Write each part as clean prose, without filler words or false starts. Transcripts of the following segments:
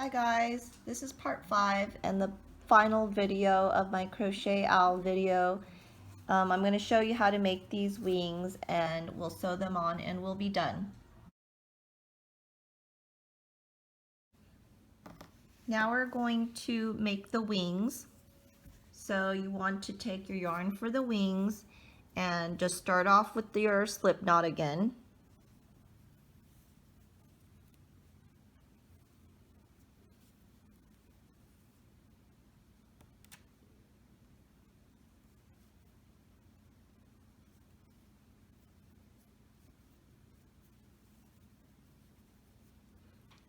Hi guys, this is part 5 and the final video of my crochet owl video. I'm going to show you how to make these wings and we'll sew them on and we'll be done. Now we're going to make the wings. So you want to take your yarn for the wings and just start off with your slip knot again.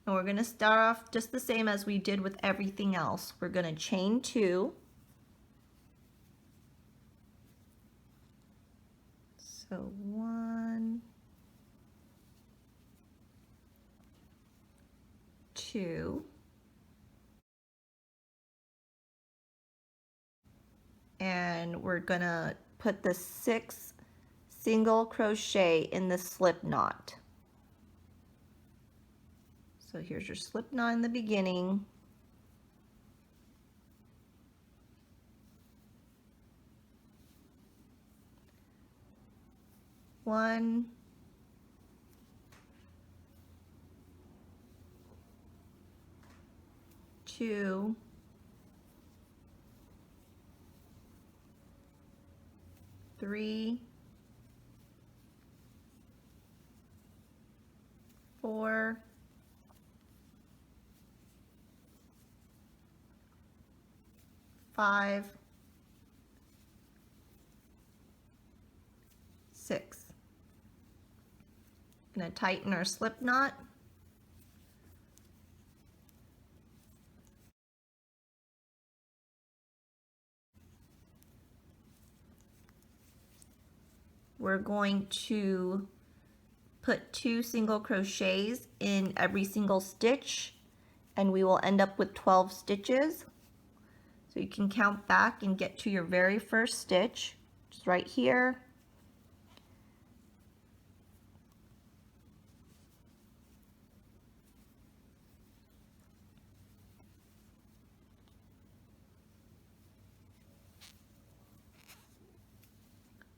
And we're going to start off just the same as we did with everything else. We're going to chain 2. So 1, 2, and we're gonna put the 6 single crochet in the slip knot. So here's your slip knot in the beginning. One, two, three, 4, 5, 6. Gonna tighten our slip knot. We're going to put 2 single crochets in every single stitch and we will end up with 12 stitches. So you can count back and get to your very first stitch, just right here.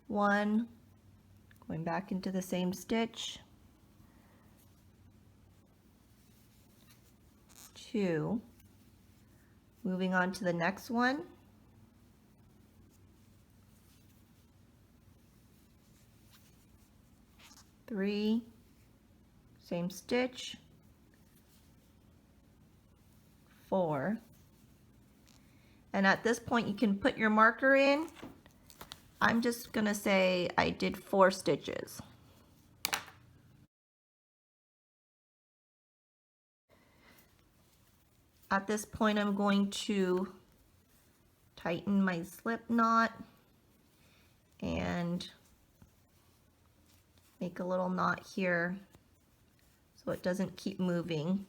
One, going back into the same stitch, 2, moving on to the next one, 3, same stitch, 4, and at this point you can put your marker in. I'm just gonna say I did 4 stitches. At this point I'm going to tighten my slip knot and make a little knot here so it doesn't keep moving.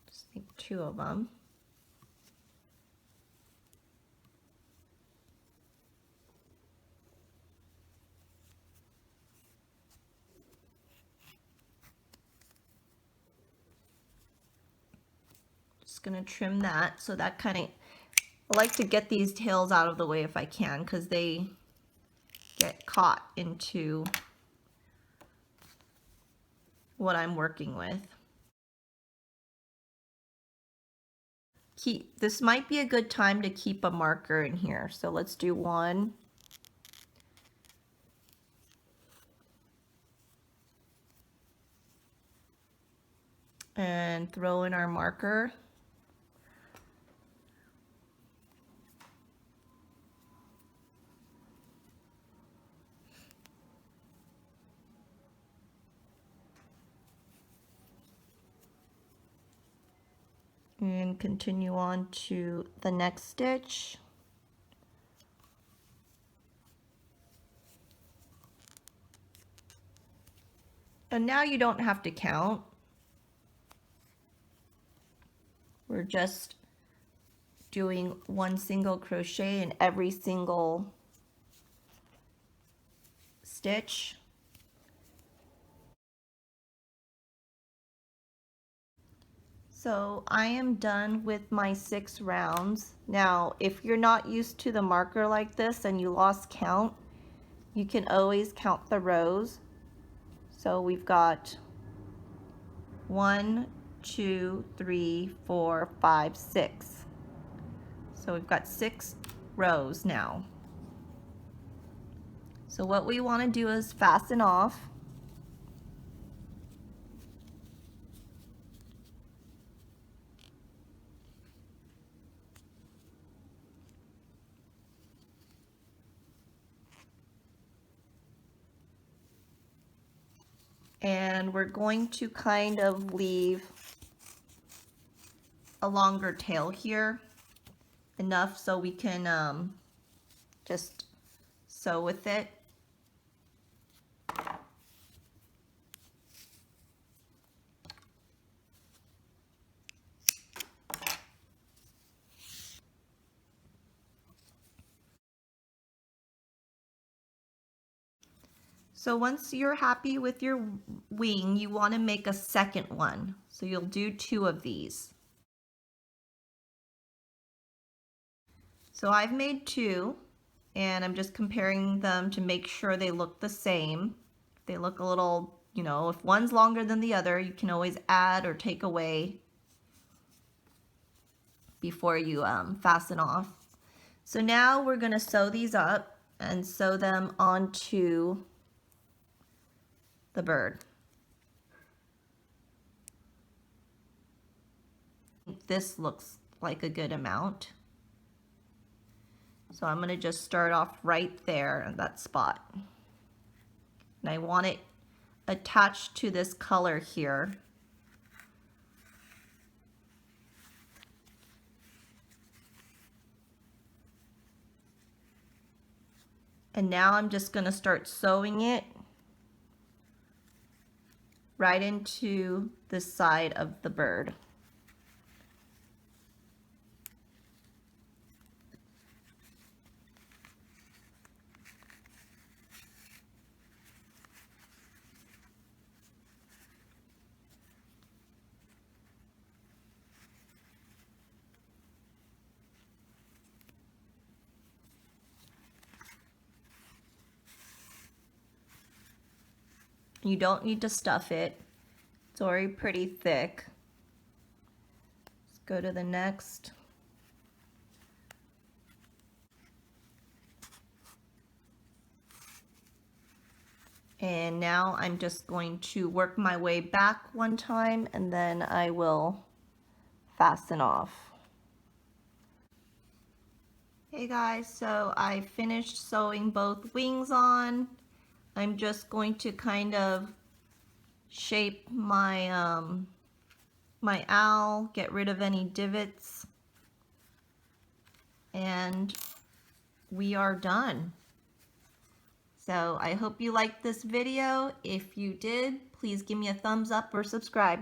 Just make 2 of them. Just gonna trim that, so that kind of, I like to get these tails out of the way if I can because they get caught into what I'm working with. This might be a good time to keep a marker in here. So let's do 1. And throw in our marker. And continue on to the next stitch. And now you don't have to count. We're just doing 1 single crochet in every single stitch. So I am done with my 6 rounds. Now, if you're not used to the marker like this and you lost count, you can always count the rows. So we've got 1, 2, 3, 4, 5, 6. So we've got 6 rows now. So what we want to do is fasten off. And we're going to kind of leave a longer tail here, enough so we can just sew with it. So once you're happy with your wing, you want to make a second one. So you'll do 2 of these. So I've made 2, and I'm just comparing them to make sure they look the same. If they look a little, you know, if one's longer than the other, you can always add or take away before you fasten off. So now we're going to sew these up and sew them onto the bird. This looks like a good amount. So I'm going to just start off right there in that spot. And I want it attached to this color here. And now I'm just going to start sewing it right into the side of the bird. You don't need to stuff it. It's already pretty thick. Let's go to the next. And now I'm just going to work my way back one time and then I will fasten off. Hey guys, so I finished sewing both wings on. I'm just going to kind of shape my my owl, get rid of any divots, and we are done. So I hope you liked this video. If you did, please give me a thumbs up or subscribe.